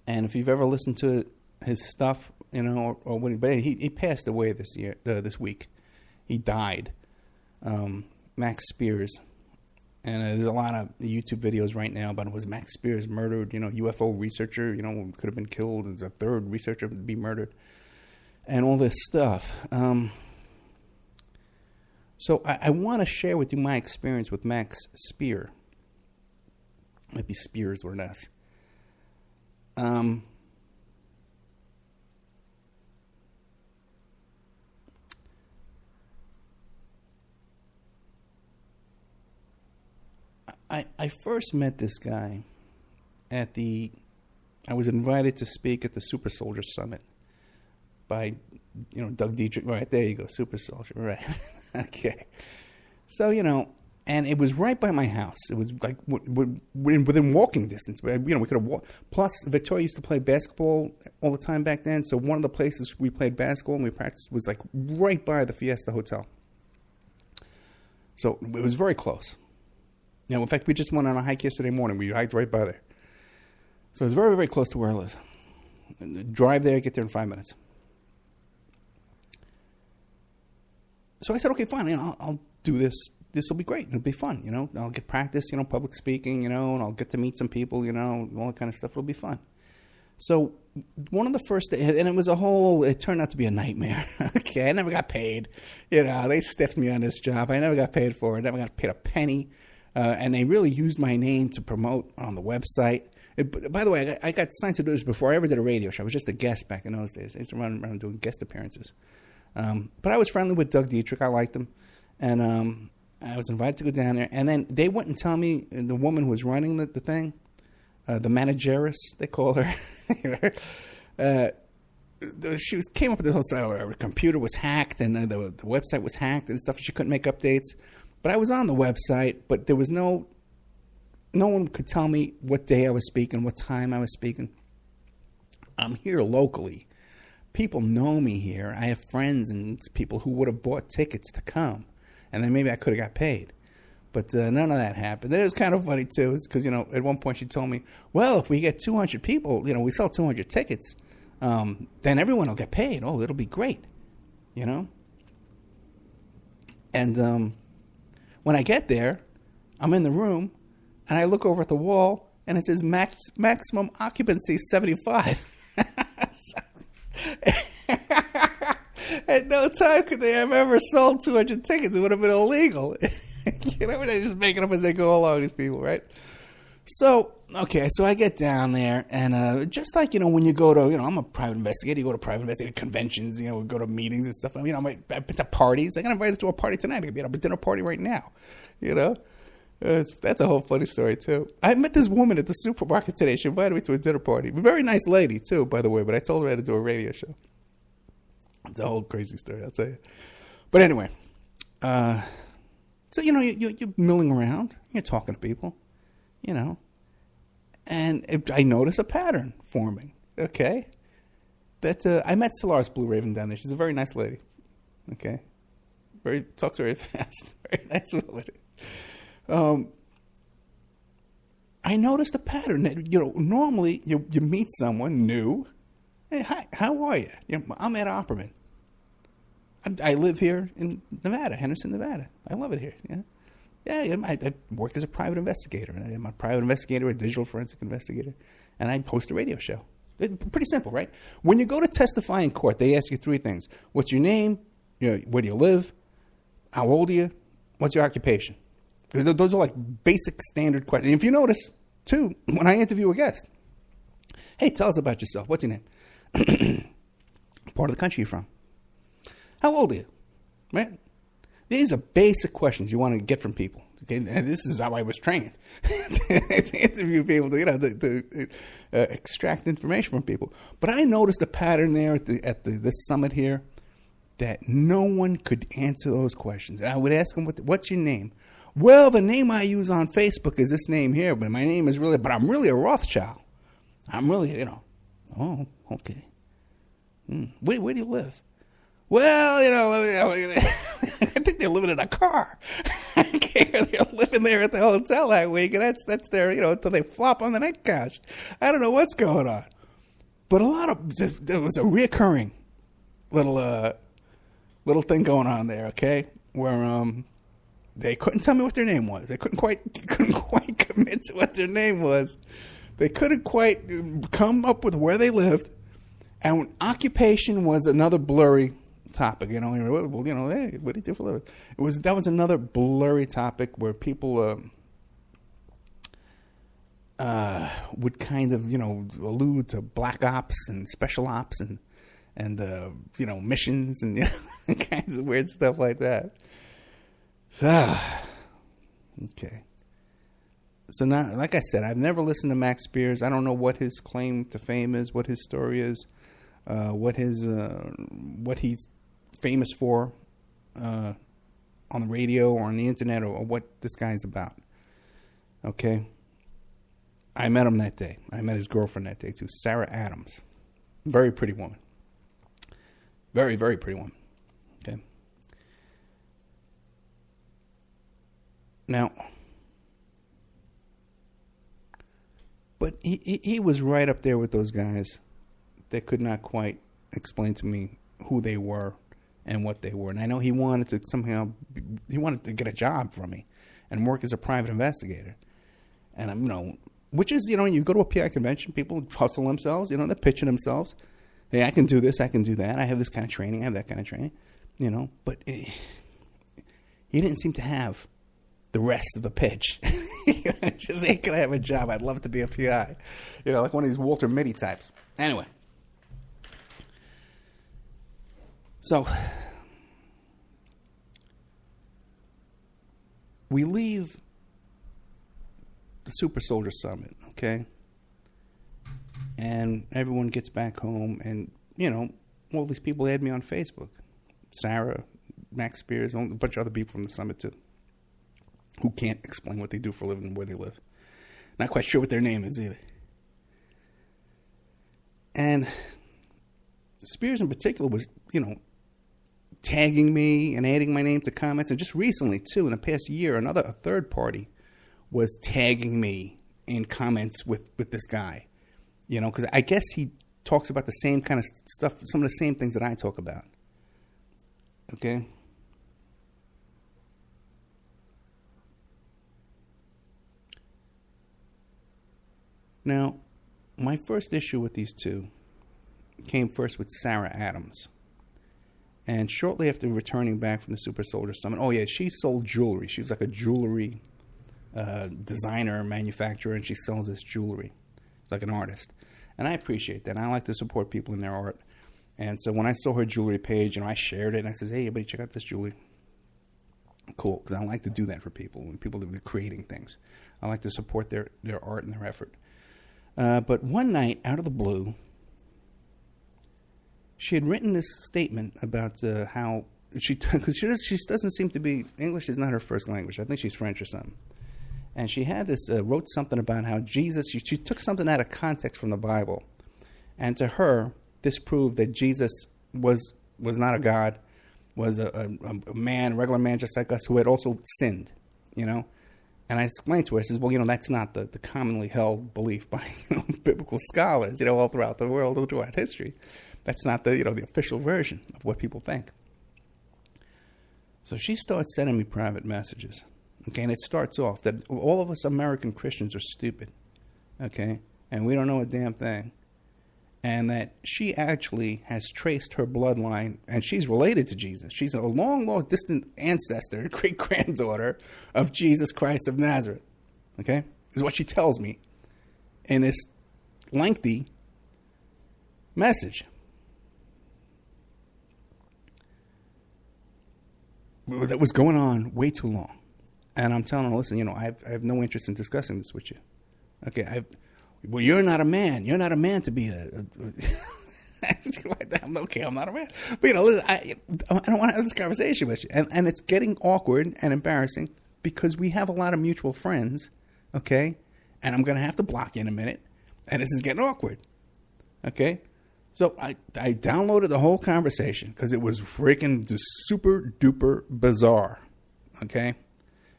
And if you've ever listened to his stuff, or when he passed away this week. He died. Max Spiers. And there's a lot of YouTube videos right now about was Max Spiers murdered, UFO researcher, could have been killed. There's a third researcher to be murdered. and all this stuff. So I want to share with you my experience with Max Spier. Might be Spiers or an S. I first met this guy I was invited to speak at the Super Soldier Summit by, Doug Dietrich. Right, there you go, Super Soldier, right. Okay. So, and it was right by my house. It was like within walking distance. We could have walked. Plus, Victoria used to play basketball all the time back then. So one of the places we played basketball and we practiced was like right by the Fiesta Hotel. So it was very close. In fact, we just went on a hike yesterday morning. We hiked right by there. So it's very, very close to where I live. Drive there, get there in 5 minutes. So I said, okay, fine. I'll do this. This will be great. It'll be fun. I'll get practice, public speaking, and I'll get to meet some people, all that kind of stuff. It'll be fun. So one of the first days, and it turned out to be a nightmare. Okay, I never got paid. They stiffed me on this job. I never got paid for it. Never got paid a penny. And they really used my name to promote on the website. By the way, I got signed to do this before I ever did a radio show. I was just a guest back in those days. I used to run around doing guest appearances. But I was friendly with Doug Dietrich. I liked him. And I was invited to go down there. And then they wouldn't tell me, the woman who was running the thing, the manageress, they call her. She came up with the whole story. Her computer was hacked and the website was hacked and stuff. She couldn't make updates. But I was on the website, but there was no one could tell me what day I was speaking, what time I was speaking. I'm here locally. People know me here. I have friends and people who would have bought tickets to come. And then maybe I could have got paid. But none of that happened. It was kind of funny, too, because, at one point she told me, well, if we get 200 people, we sell 200 tickets, then everyone will get paid. Oh, it'll be great, And when I get there, I'm in the room, and I look over at the wall, and it says maximum occupancy 75. At no time could they have ever sold 200 tickets. It would have been illegal. They're just making up as they go along, these people, right? So, okay, so I get down there, and just like, when you go to, I'm a private investigator. You go to private investigator conventions, go to meetings and stuff. I've been to parties. I got invited to a party tonight. I could be at a dinner party right now, That's a whole funny story, too. I met this woman at the supermarket today. She invited me to a dinner party. A very nice lady, too, by the way, but I told her I had to do a radio show. It's a whole crazy story, I'll tell you. But anyway, so, you're milling around. You're talking to people, And I notice a pattern forming, okay? I met Solaris Blue Raven down there. She's a very nice lady, okay? Talks very fast. Very nice lady. I noticed a pattern that, normally you meet someone new. Hey, hi, how are you? I'm Ed Opperman. I live here in Nevada, Henderson, Nevada. I love it here. Yeah, I work as a private investigator. I'm a private investigator, a digital forensic investigator, and I host a radio show. Pretty simple, right? When you go to testify in court, they ask you three things. What's your name? Where do you live? How old are you? What's your occupation? Because those are like basic standard questions. And if you notice, too, when I interview a guest, hey, tell us about yourself. What's your name? Part of the country you're from. How old are you? Right? These are basic questions you want to get from people. Okay, and this is how I was trained to interview people, to extract information from people. But I noticed a pattern there at this summit here that no one could answer those questions. I would ask them, "What's your name?" Well, the name I use on Facebook is this name here, but my name is but I'm really a Rothschild. I'm really, Oh, okay. Where do you live? Well, I think they're living in a car. They're living there at the hotel that week, and that's their, until they flop on the night couch. I don't know what's going on. But there was a reoccurring little thing going on there, okay? Where they couldn't tell me what their name was. They couldn't quite commit to what their name was. They couldn't quite come up with where they lived. And occupation was another blurry topic. Hey, what do you do for a living? That was another blurry topic where people would kind of, allude to black ops and special ops and missions and kinds of weird stuff like that. So, okay. So now, like I said, I've never listened to Max Spiers. I don't know what his claim to fame is, what his story is, what he's famous for on the radio or on the internet, or what this guy's about. Okay. I met him that day. I met his girlfriend that day too, Sarah Adams. Very pretty woman. Very, very pretty woman. Okay. Now, but he was right up there with those guys that could not quite explain to me who they were and what they were. And I know he wanted to get a job from me and work as a private investigator. And I'm, which is, you go to a PI convention, people hustle themselves, they're pitching themselves. Hey, I can do this, I can do that. I have this kind of training, I have that kind of training, But he didn't seem to have the rest of the pitch. Just, hey, can I have a job? I'd love to be a PI. Like one of these Walter Mitty types. Anyway. So, we leave the Super Soldier Summit, okay? And everyone gets back home, and, all these people add me on Facebook. Sarah, Max Spiers, a bunch of other people from the summit, too, who can't explain what they do for a living and where they live. Not quite sure what their name is either. And Spiers in particular was, tagging me and adding my name to comments. And just recently, too, in the past year, a third party was tagging me in comments with this guy. Because I guess he talks about the same kind of stuff, some of the same things that I talk about. Okay? Now, my first issue with these two came first with Sarah Adams. And shortly after returning back from the Super Soldier Summit, she sold jewelry. She's like a jewelry designer, manufacturer, and she sells this jewelry like an artist. And I appreciate that. I like to support people in their art. And so when I saw her jewelry page, I shared it, and I said, hey, everybody, check out this jewelry. Cool, because I like to do that for people, when people are creating things. I like to support their art and their effort. But one night, out of the blue, she had written this statement about how because she doesn't seem to be, English is not her first language. I think she's French or something. And she had this, wrote something about how Jesus, she took something out of context from the Bible. And to her, this proved that Jesus was not a God, was a man, regular man just like us, who had also sinned, And I explained to her, I says, well, that's not the commonly held belief by biblical scholars, all throughout the world, all throughout history. That's not the official version of what people think. So she starts sending me private messages. Okay, and it starts off that all of us American Christians are stupid. Okay, and we don't know a damn thing. And that she actually has traced her bloodline, and she's related to Jesus. She's a long, long distant ancestor, great-granddaughter of Jesus Christ of Nazareth. Okay, is what she tells me in this lengthy message. That was going on way too long. And I'm telling her, listen, I have no interest in discussing this with you. Okay, well, you're not a man. You're not a man to be okay, I'm not a man. But, listen, I don't want to have this conversation with you. And it's getting awkward and embarrassing because we have a lot of mutual friends, okay? And I'm going to have to block you in a minute. And this is getting awkward, okay? So I downloaded the whole conversation because it was freaking super duper bizarre, okay?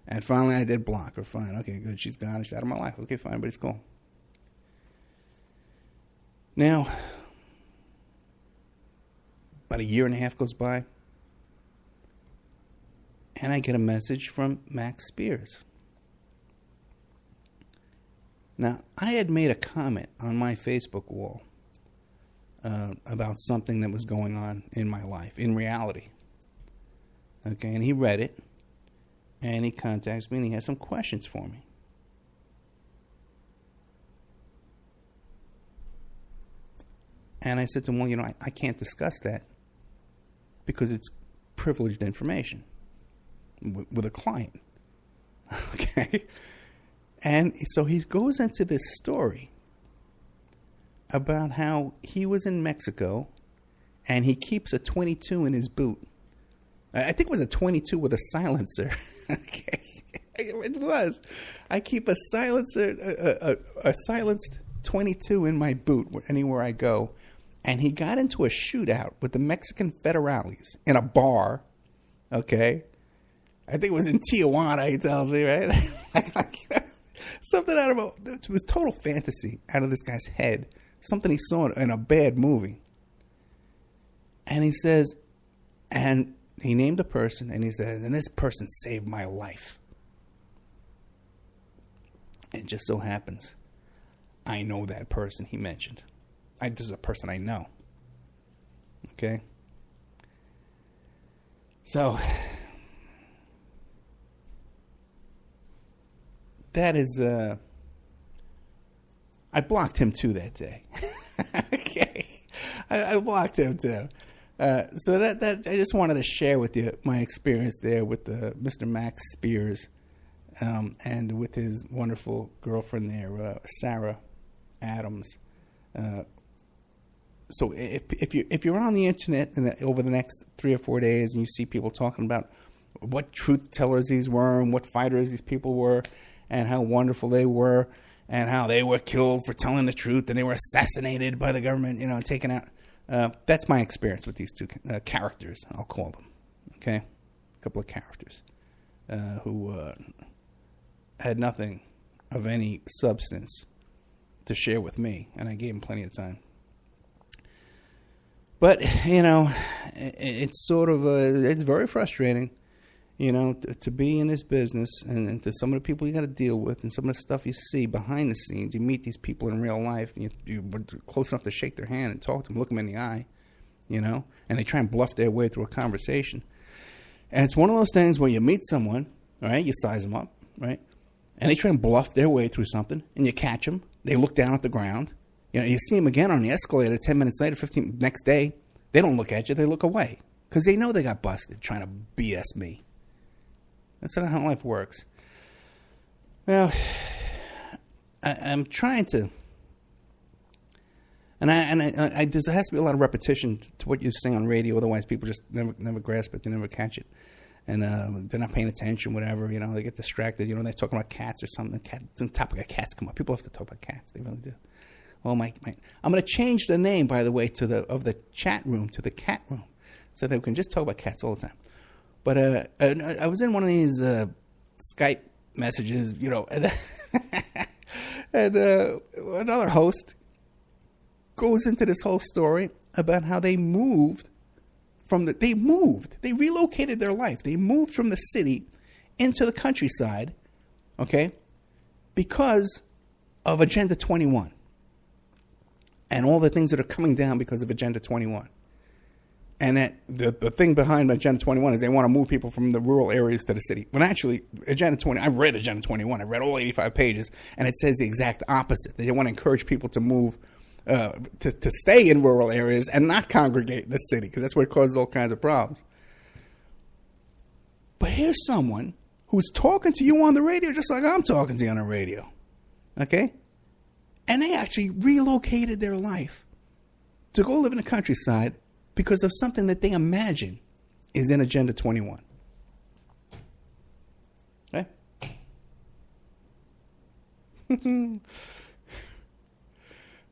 And finally I did block her. Fine, okay, good. She's gone. She's out of my life. Okay, fine, but it's cool. Now, about a year and a half goes by, and I get a message from Max Spiers. Now, I had made a comment on my Facebook wall about something that was going on in my life, in reality. Okay, and he read it, and he contacts me, and he has some questions for me. And I said to him, well, I can't discuss that because it's privileged information with a client. Okay? And so he goes into this story about how he was in Mexico and he keeps a 22 in his boot. I think it was a 22 with a silencer. Okay. It was. I keep a silencer, a silenced 22 in my boot anywhere I go. And he got into a shootout with the Mexican federales in a bar, okay? I think it was in Tijuana, he tells me, right? Something out of it was total fantasy out of this guy's head. Something he saw in a bad movie. And he says, and he named a person, and he said, and this person saved my life. It just so happens, I know that person he mentioned. This is a person I know. Okay? So, that is, I blocked him too that day. Okay? I blocked him too. So that I just wanted to share with you my experience there with Mr. Max Spiers and with his wonderful girlfriend there, Sarah Adams. So if you're on the internet over the next 3 or 4 days and you see people talking about what truth tellers these were and what fighters these people were and how wonderful they were and how they were killed for telling the truth and they were assassinated by the government, and taken out. That's my experience with these two characters, I'll call them. Okay? A couple of characters who had nothing of any substance to share with me, and I gave them plenty of time. But, it's sort of, it's very frustrating, to be in this business and to some of the people you got to deal with and some of the stuff you see behind the scenes. You meet these people in real life, and you're close enough to shake their hand and talk to them, look them in the eye, and they try and bluff their way through a conversation. And it's one of those things where you meet someone, right? You size them up, right? And they try and bluff their way through something, and you catch them. They look down at the ground. You see them again on the escalator 10 minutes later, next day. They don't look at you. They look away because they know they got busted trying to BS me. That's not how life works. Well, I'm trying to, and there has to be a lot of repetition to what you say on radio. Otherwise, people just never grasp it. They never catch it, and they're not paying attention. Whatever, they get distracted. They're talking about cats or something. The topic of cats come up. People have to talk about cats. They really do. Well, I'm going to change the name, by the way, of the chat room to the cat room, so that we can just talk about cats all the time. But I was in one of these Skype messages, and another host goes into this whole story about how they moved they relocated their life. They moved from the city into the countryside, okay, because of Agenda 21. And all the things that are coming down because of Agenda 21. And that the thing behind Agenda 21 is they want to move people from the rural areas to the city. When actually, Agenda 20, I read Agenda 21. I read all 85 pages, and it says the exact opposite. They want to encourage people to move, to stay in rural areas and not congregate in the city, because that's where it causes all kinds of problems. But here's someone who's talking to you on the radio just like I'm talking to you on the radio. Okay? And they actually relocated their life to go live in the countryside because of something that they imagine is in Agenda 21. Okay?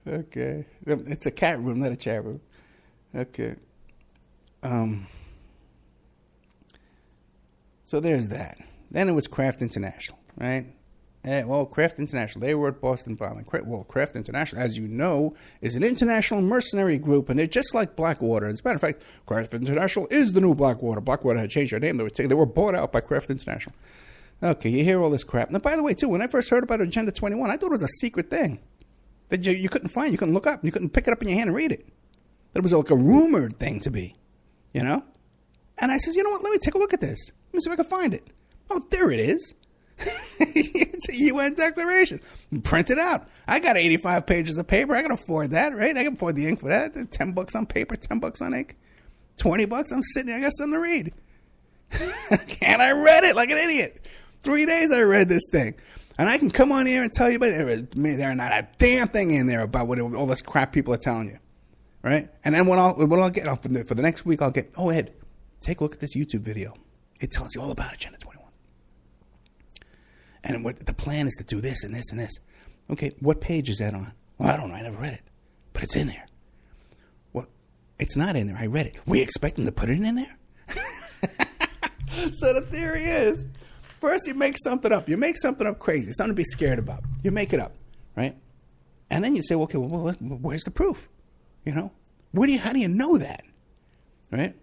Okay. It's a cat room, not a chat room. Okay. So there's that. Then it was Kraft International, right? Kraft International, they were at Boston bombing. Kraft International, as you know, is an international mercenary group, and they're just like Blackwater. As a matter of fact, Kraft International is the new Blackwater. Blackwater had changed their name. They were bought out by Kraft International. Okay, you hear all this crap. Now, by the way, too, when I first heard about Agenda 21, I thought it was a secret thing that you couldn't find, you couldn't look up, you couldn't pick it up in your hand and read it. That it was like a rumored thing to be, you know? And I says, you know what? Let me take a look at this. Let me see if I can find it. Oh, there it is. It's a UN declaration. Print it out. I got 85 pages of paper. I can afford that, right? I can afford the ink for that. $10 on paper, $10 on ink. $20. I'm sitting there. I got something to read. And I read it like an idiot. 3 days I read this thing. And I can come on here and tell you, but there's not a damn thing in there about what all this crap people are telling you. Right? And then what I'll get for the next week, I'll get, oh, Ed, take a look at this YouTube video. It tells you all about Agenda 21. And what the plan is to do this and this and this. Okay, what page is that on? Well, I don't know. I never read it. But it's in there. Well, it's not in there. I read it. We expect them to put it in there? So the theory is, first you make something up. You make something up crazy. Something to be scared about. You make it up, right? And then you say, well, okay, well, where's the proof? You know? How do you know that? Right?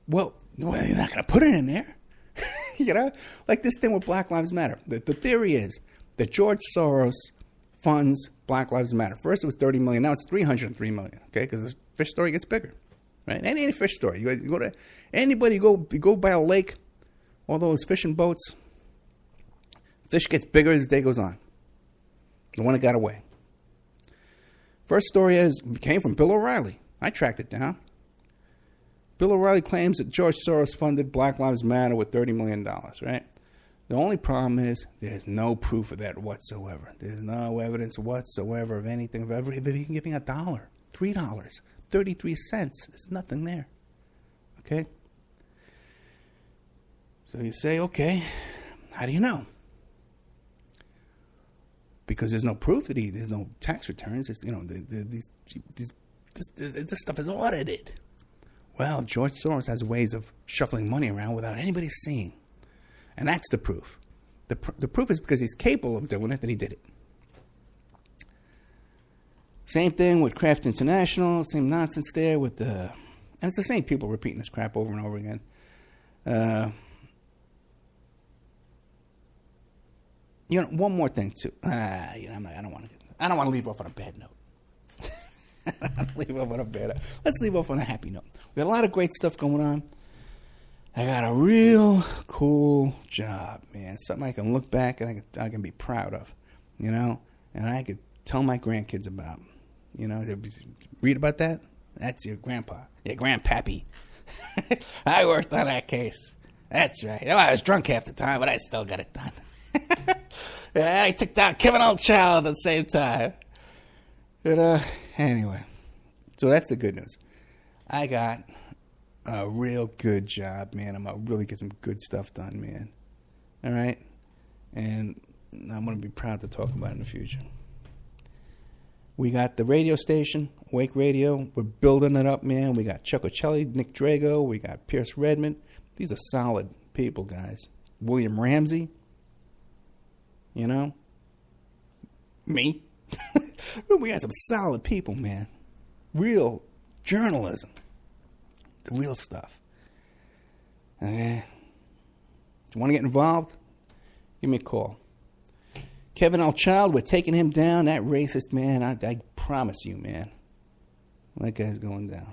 Well, you're not going to put it in there. You know? Like this thing with Black Lives Matter. The theory is that George Soros funds Black Lives Matter. First it was $30 million. Now it's $303 million. Okay? Because the fish story gets bigger. Right? Any fish story. You go to anybody, you go by a lake, all those fishing boats, fish gets bigger as the day goes on. The one that got away. First story came from Bill O'Reilly. I tracked it down. Bill O'Reilly claims that George Soros funded Black Lives Matter with $30 million, right? The only problem is there's no proof of that whatsoever. There's no evidence whatsoever of anything, of even giving $1, $3, 33 cents. There's nothing there. Okay? So you say, okay, how do you know? Because there's no proof that there's no tax returns. It's, this stuff is audited. Well, George Soros has ways of shuffling money around without anybody seeing. And that's the proof. The proof is because he's capable of doing it that he did it. Same thing with Kraft International. Same nonsense there with and it's the same people repeating this crap over and over again. One more thing too. I don't want to leave off on a bad note. Let's leave off on a happy note. We got a lot of great stuff going on. I got a real cool job, man. Something I can look back and I can be proud of, and I could tell my grandkids about. Read about that? That's your grandpa, your grandpappy. I worked on that case. That's right. I was drunk half the time, but I still got it done. I took down Kevin Oldchild at the same time. But anyway, so that's the good news. I got a real good job, man. I'm going to really get some good stuff done, man. All right? And I'm going to be proud to talk about it in the future. We got the radio station, Wake Radio. We're building it up, man. We got Chuck Ocelli, Nick Drago. We got Pierce Redmond. These are solid people, guys. William Ramsey. Me. We got some solid people, man. Real journalism. The real stuff. Okay. If you want to get involved, give me a call. Kevin Oldchild, we're taking him down. That racist man, I promise you, man. That guy's going down.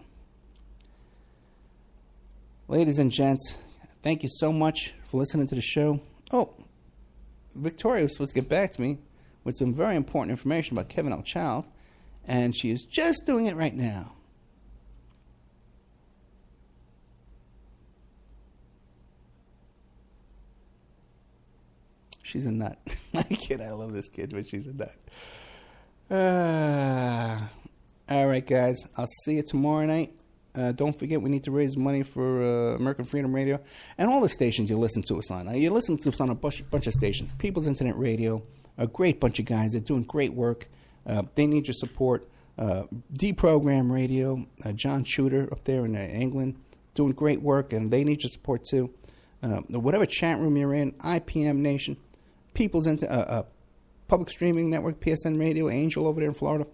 Ladies and gents, thank you so much for listening to the show. Oh, Victoria was supposed to get back to me with some very important information about Kevin Oldchild, and she is just doing it right now. She's a nut. My kid, I love this kid, but she's a nut. All right, guys. I'll see you tomorrow night. Don't forget, we need to raise money for American Freedom Radio and all the stations you listen to us on. Now, you listen to us on a bunch of stations. People's Internet Radio, a great bunch of guys. They're doing great work. They need your support. Deprogram Radio, John Shooter up there in England, doing great work, and they need your support too. Whatever chat room you're in, IPM Nation, People's Public Streaming Network, PSN Radio, Angel over there in Florida.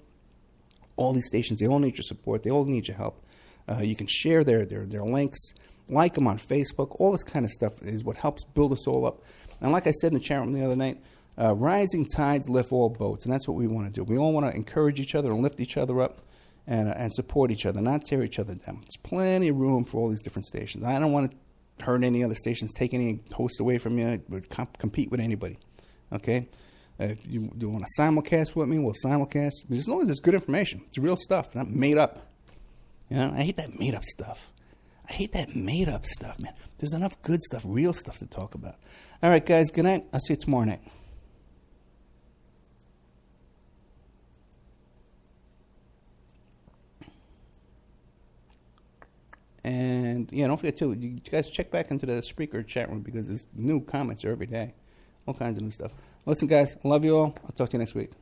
All these stations, they all need your support. They all need your help. You can share their links, like them on Facebook. All this kind of stuff is what helps build us all up. And like I said in the chat room the other night, rising tides lift all boats, and that's what we want to do. We all want to encourage each other and lift each other up and support each other, not tear each other down. There's plenty of room for all these different stations. I don't want to hurt any other stations, take any host away from you, or compete with anybody. Okay? If you want to simulcast with me, we'll simulcast. As long as it's good information. It's real stuff, not made up. You know, I hate that made up stuff. Man. There's enough good stuff, real stuff to talk about. All right, guys, good night. I'll see you tomorrow night. And, yeah, don't forget, too, you guys check back into the Spreaker chat room because there's new comments every day. All kinds of new stuff. Listen, guys, I love you all. I'll talk to you next week.